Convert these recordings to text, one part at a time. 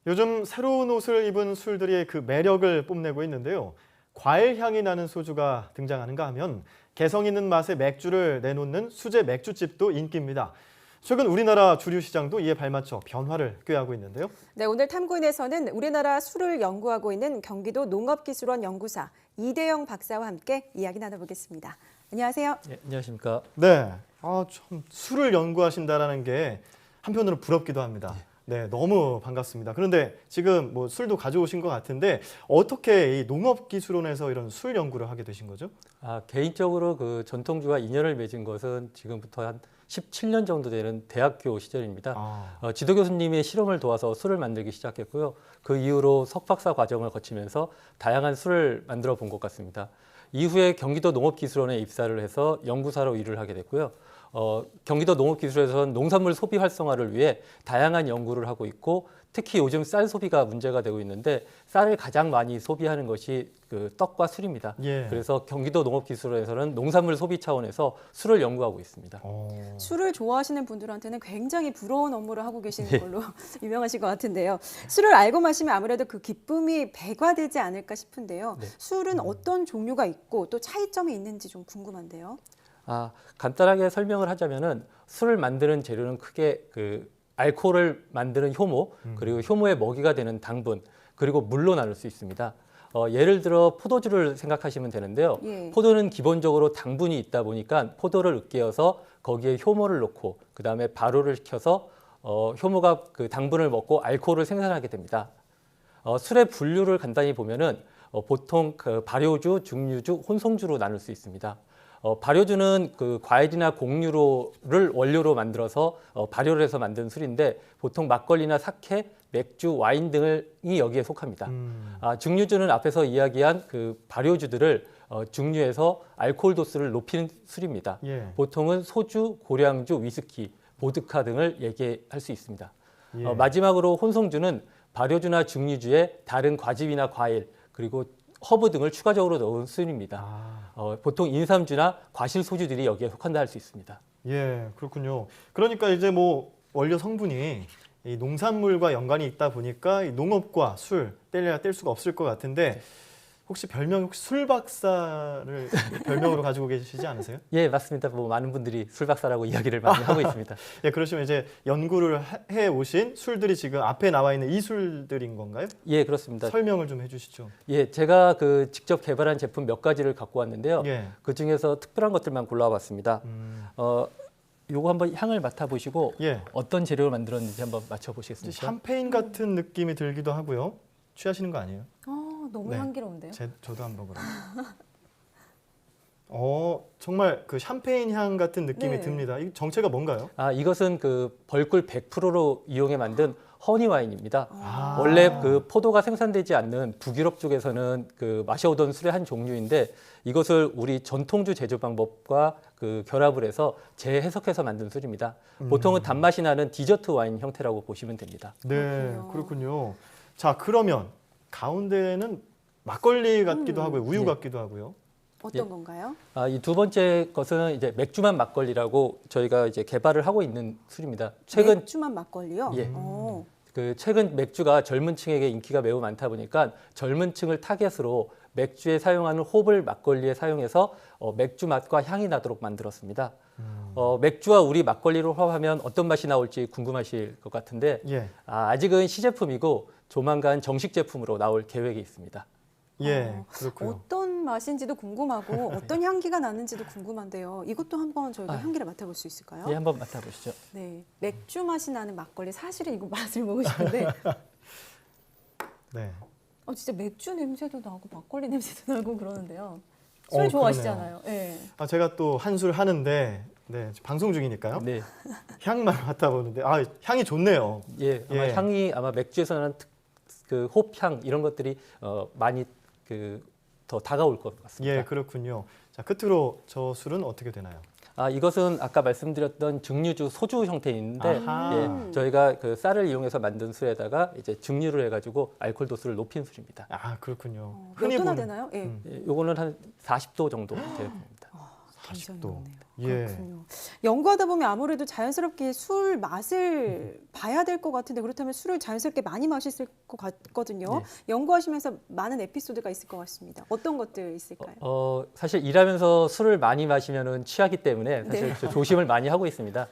요즘 새로운 옷을 입은 술들이 그 매력을 뽐내고 있는데요. 과일 향이 나는 소주가 등장하는가 하면 개성 있는 맛의 맥주를 내놓는 수제 맥주집도 인기입니다. 최근 우리나라 주류 시장도 이에 발맞춰 변화를 꾀하고 있는데요. 네, 오늘 탐구인에서는 우리나라 술을 연구하고 있는 경기도 농업기술원 연구사 이대영 박사와 함께 이야기 나눠보겠습니다. 안녕하세요. 네, 안녕하십니까. 네, 참 술을 연구하신다는 게 한편으로 부럽기도 합니다. 네, 너무 반갑습니다. 그런데 지금 뭐 술도 가져오신 것 같은데 어떻게 이 농업기술원에서 이런 술 연구를 하게 되신 거죠? 개인적으로 그 전통주와 인연을 맺은 것은 지금부터 한 17년 정도 되는 대학교 시절입니다. 지도 교수님의 실험을 도와서 술을 만들기 시작했고요. 그 이후로 석박사 과정을 거치면서 다양한 술을 만들어 본 것 같습니다. 이후에 경기도 농업기술원에 입사를 해서 연구사로 일을 하게 됐고요. 경기도 농업기술원에서는 농산물 소비 활성화를 위해 다양한 연구를 하고 있고, 특히 요즘 쌀 소비가 문제가 되고 있는데 쌀을 가장 많이 소비하는 것이 그 떡과 술입니다. 예. 그래서 경기도 농업기술원에서는 농산물 소비 차원에서 술을 연구하고 있습니다. 술을 좋아하시는 분들한테는 굉장히 부러운 업무를 하고 계시는 걸로 유명하실 것 같은데요. 술을 알고 마시면 아무래도 그 기쁨이 배가 되지 않을까 싶은데요. 네. 술은 어떤 종류가 있고 또 차이점이 있는지 좀 궁금한데요. 간단하게 설명을 하자면은 술을 만드는 재료는 크게 그 알코올을 만드는 효모, 그리고 효모의 먹이가 되는 당분, 그리고 물로 나눌 수 있습니다. 예를 들어 포도주를 생각하시면 되는데요. 예. 포도는 기본적으로 당분이 있다 보니까 포도를 으깨어서 거기에 효모를 넣고 그다음에 발효를 시켜서 효모가 그 당분을 먹고 알코올을 생산하게 됩니다. 술의 분류를 간단히 보면은 보통 그 발효주, 증류주, 혼성주로 나눌 수 있습니다. 발효주는 그 과일이나 곡류를 원료로 만들어서 발효를 해서 만든 술인데 보통 막걸리나 사케, 맥주, 와인 등이 여기에 속합니다. 증류주는 앞에서 이야기한 그 발효주들을 증류해서 알코올 도수를 높이는 술입니다. 예. 보통은 소주, 고량주, 위스키, 보드카 등을 얘기할 수 있습니다. 예. 마지막으로 혼성주는 발효주나 증류주에 다른 과즙이나 과일 그리고 허브 등을 추가적으로 넣은 술입니다. 보통 인삼주나 과실 소주들이 여기에 속한다 할 수 있습니다. 예, 그렇군요. 그러니까 이제 뭐 원료 성분이 이 농산물과 연관이 있다 보니까 이 농업과 술 뗄래야 뗄 수가 없을 것 같은데 혹시 별명 혹시 술 박사를 별명으로 가지고 계시지 않으세요? 예, 맞습니다. 뭐 많은 분들이 술 박사라고 이야기를 많이 하고 있습니다. 예, 그러시면 이제 연구를 해 오신 술들이 지금 앞에 나와 있는 이 술들인 건가요? 예, 그렇습니다. 설명을 좀 해주시죠. 예, 제가 그 직접 개발한 제품 몇 가지를 갖고 왔는데요. 예. 그 중에서 특별한 것들만 골라봤습니다. 요거 한번 향을 맡아보시고 예. 어떤 재료를 만들었는지 한번 이제 맞춰보시겠습니까? 샴페인 같은 느낌이 들기도 하고요. 취하시는 거 아니에요? 너무 네. 향기로운데요. 저도 한번 그럼. 정말 그 샴페인 향 같은 느낌이 네. 듭니다. 이 정체가 뭔가요? 이것은 그 벌꿀 100%로 이용해 만든 허니 와인입니다. 아. 원래 그 포도가 생산되지 않는 북유럽 쪽에서는 그 마셔오던 술의 한 종류인데 이것을 우리 전통주 제조 방법과 그 결합을 해서 재해석해서 만든 술입니다. 보통은 단맛이 나는 디저트 와인 형태라고 보시면 됩니다. 네, 그렇군요. 자, 그러면 가운데는 막걸리 같기도 하고요, 우유 네. 같기도 하고요. 어떤 건가요? 이 두 번째 것은 이제 맥주만 막걸리라고 저희가 이제 개발을 하고 있는 술입니다. 최근 맥주만 막걸리요? 예. 오. 최근 맥주가 젊은 층에게 인기가 매우 많다 보니까 젊은 층을 타겟으로 맥주에 사용하는 홉을 막걸리에 사용해서 맥주 맛과 향이 나도록 만들었습니다. 맥주와 우리 막걸리를 혼합하면 어떤 맛이 나올지 궁금하실 것 같은데 예, 아직은 시제품이고 조만간 정식 제품으로 나올 계획이 있습니다. 예, 그렇고요. 어떤 맛인지도 궁금하고 어떤 향기가 나는지도 궁금한데요. 이것도 한번 저희가 향기를 맡아볼 수 있을까요? 예, 한번 맡아보시죠. 네, 맥주 맛이 나는 막걸리. 사실은 이거 맛을 보고 싶은데 네. 진짜 맥주 냄새도 나고 막걸리 냄새도 나고 그러는데요. 술 그러네요. 좋아하시잖아요. 네. 제가 또 한술 하는데, 네, 방송 중이니까요. 네, 향만 맡아보는데, 향이 좋네요. 예, 아마 예. 향이 아마 맥주에서는 그 홉향 이런 것들이 많이 더 다가올 것 같습니다. 예, 그렇군요. 자, 끝으로 저 술은 어떻게 되나요? 이것은 아까 말씀드렸던 증류주 소주 형태인데 아하. 예, 저희가 그 쌀을 이용해서 만든 술에다가 이제 증류를 해가지고 알코올 도수를 높인 술입니다. 그렇군요. 몇 도나 되나요? 예. 요거는 한 40도 정도 됩니다. 굉장히 아직도. 높네요. 예. 그렇군요. 연구하다 보면 아무래도 자연스럽게 술 맛을 봐야 될 것 같은데 그렇다면 술을 자연스럽게 많이 마셨을 것 같거든요. 네. 연구하시면서 많은 에피소드가 있을 것 같습니다. 어떤 것들 있을까요? 사실 일하면서 술을 많이 마시면은 취하기 때문에 사실 네. 조심을 많이 하고 있습니다.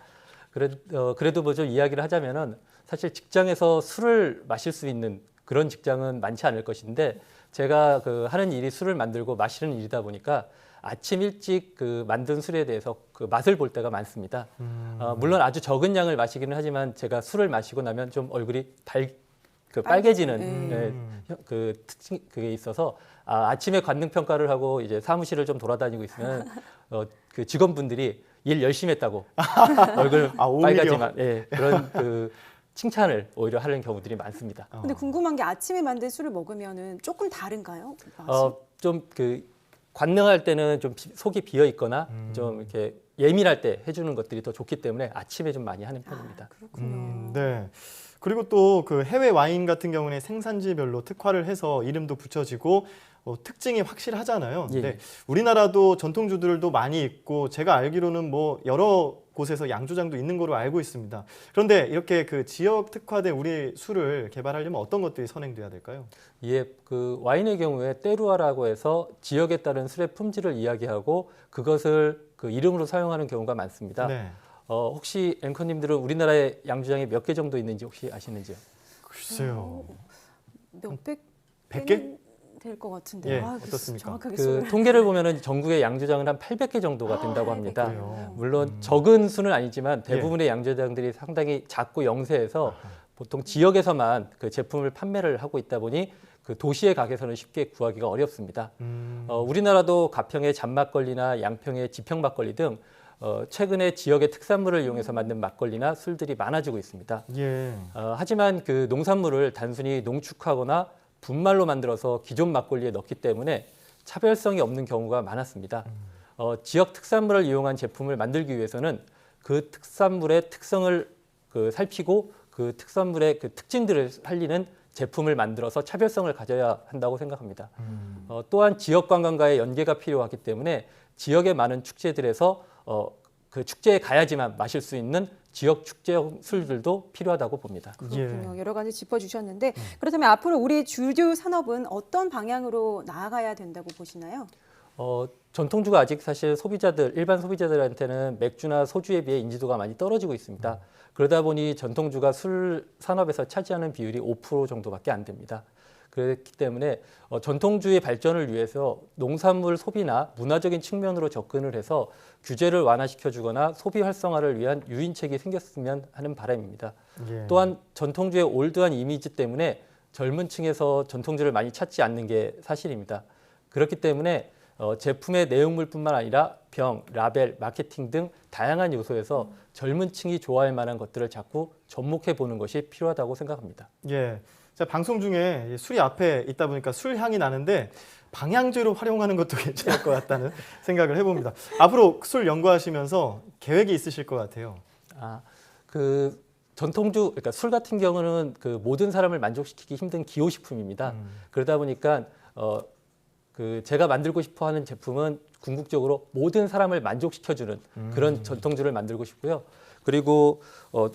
그래도 뭐 좀 이야기를 하자면은 사실 직장에서 술을 마실 수 있는 그런 직장은 많지 않을 것인데 제가 그 하는 일이 술을 만들고 마시는 일이다 보니까 아침 일찍 그 만든 술에 대해서 그 맛을 볼 때가 많습니다. 물론 아주 적은 양을 마시기는 하지만 제가 술을 마시고 나면 좀 얼굴이 빨개지는 그 특징 그게 있어서 아침에 관능 평가를 하고 이제 사무실을 좀 돌아다니고 있으면 그 직원분들이 일 열심히 했다고 얼굴 오히려. 빨개지만 그런 그 칭찬을 오히려 하는 경우들이 많습니다. 근데 궁금한 게 아침에 만든 술을 먹으면은 조금 다른가요? 맛이? 좀 그 관능할 때는 좀 속이 비어 있거나 좀 이렇게 예민할 때 해주는 것들이 더 좋기 때문에 아침에 좀 많이 하는 편입니다. 그렇군요. 네. 그리고 또 그 해외 와인 같은 경우는 생산지별로 특화를 해서 이름도 붙여지고 특징이 확실하잖아요. 예. 근데 우리나라도 전통주들도 많이 있고 제가 알기로는 뭐 여러 곳에서 양조장도 있는 거로 알고 있습니다. 그런데 이렇게 그 지역 특화된 우리 술을 개발하려면 어떤 것들이 선행돼야 될까요? 그 와인의 경우에 때루아라고 해서 지역에 따른 술의 품질을 이야기하고 그것을 그 이름으로 사용하는 경우가 많습니다. 네. 혹시 앵커님들은 우리나라에 양조장이 몇 개 정도 있는지 혹시 아시는지요? 글쎄요. 몇백 100개? 될 것 같은데. 예, 글쎄, 어떻습니까? 정확하게 그 수를 통계를 보면은 전국의 양조장은 한 800개 정도가 된다고 합니다. 그래요? 물론 적은 수는 아니지만 대부분의 양조장들이 상당히 작고 영세해서 보통 지역에서만 그 제품을 판매를 하고 있다 보니 그 도시의 가게에서는 쉽게 구하기가 어렵습니다. 우리나라도 가평의 잔막걸리나 양평의 지평막걸리 등 최근에 지역의 특산물을 이용해서 만든 막걸리나 술들이 많아지고 있습니다. 예. 하지만 그 농산물을 단순히 농축하거나 분말로 만들어서 기존 막걸리에 넣기 때문에 차별성이 없는 경우가 많았습니다. 지역 특산물을 이용한 제품을 만들기 위해서는 그 특산물의 특성을 살피고 그 특산물의 그 특징들을 살리는 제품을 만들어서 차별성을 가져야 한다고 생각합니다. 또한 지역 관광과의 연계가 필요하기 때문에 지역의 많은 축제들에서 그 축제에 가야지만 마실 수 있는 지역 축제용 술들도 필요하다고 봅니다. 그렇군요. 여러 가지 짚어주셨는데 그렇다면 앞으로 우리 주류 산업은 어떤 방향으로 나아가야 된다고 보시나요? 전통주가 아직 사실 일반 소비자들한테는 맥주나 소주에 비해 인지도가 많이 떨어지고 있습니다. 그러다 보니 전통주가 술 산업에서 차지하는 비율이 5% 정도밖에 안 됩니다. 그렇기 때문에 전통주의 발전을 위해서 농산물 소비나 문화적인 측면으로 접근을 해서 규제를 완화시켜주거나 소비 활성화를 위한 유인책이 생겼으면 하는 바람입니다. 예. 또한 전통주의 올드한 이미지 때문에 젊은 층에서 전통주를 많이 찾지 않는 게 사실입니다. 그렇기 때문에 제품의 내용물뿐만 아니라 병, 라벨, 마케팅 등 다양한 요소에서 젊은 층이 좋아할 만한 것들을 자꾸 접목해 보는 것이 필요하다고 생각합니다. 예. 자, 방송 중에 술이 앞에 있다 보니까 술 향이 나는데 방향제로 활용하는 것도 괜찮을 것 같다는 생각을 해봅니다. 앞으로 술 연구하시면서 계획이 있으실 것 같아요. 그 전통주, 그러니까 술 같은 경우는 그 모든 사람을 만족시키기 힘든 기호식품입니다. 그러다 보니까 그 제가 만들고 싶어하는 제품은 궁극적으로 모든 사람을 만족시켜주는 그런 전통주를 만들고 싶고요. 그리고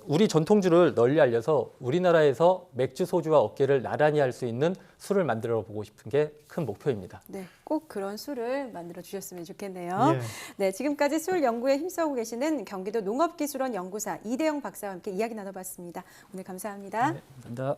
우리 전통주를 널리 알려서 우리나라에서 맥주, 소주와 어깨를 나란히 할 수 있는 술을 만들어 보고 싶은 게 큰 목표입니다. 네, 꼭 그런 술을 만들어 주셨으면 좋겠네요. 예. 네, 지금까지 술 연구에 힘써고 계시는 경기도 농업기술원 연구사 이대영 박사와 함께 이야기 나눠봤습니다. 오늘 감사합니다. 네, 감사합니다.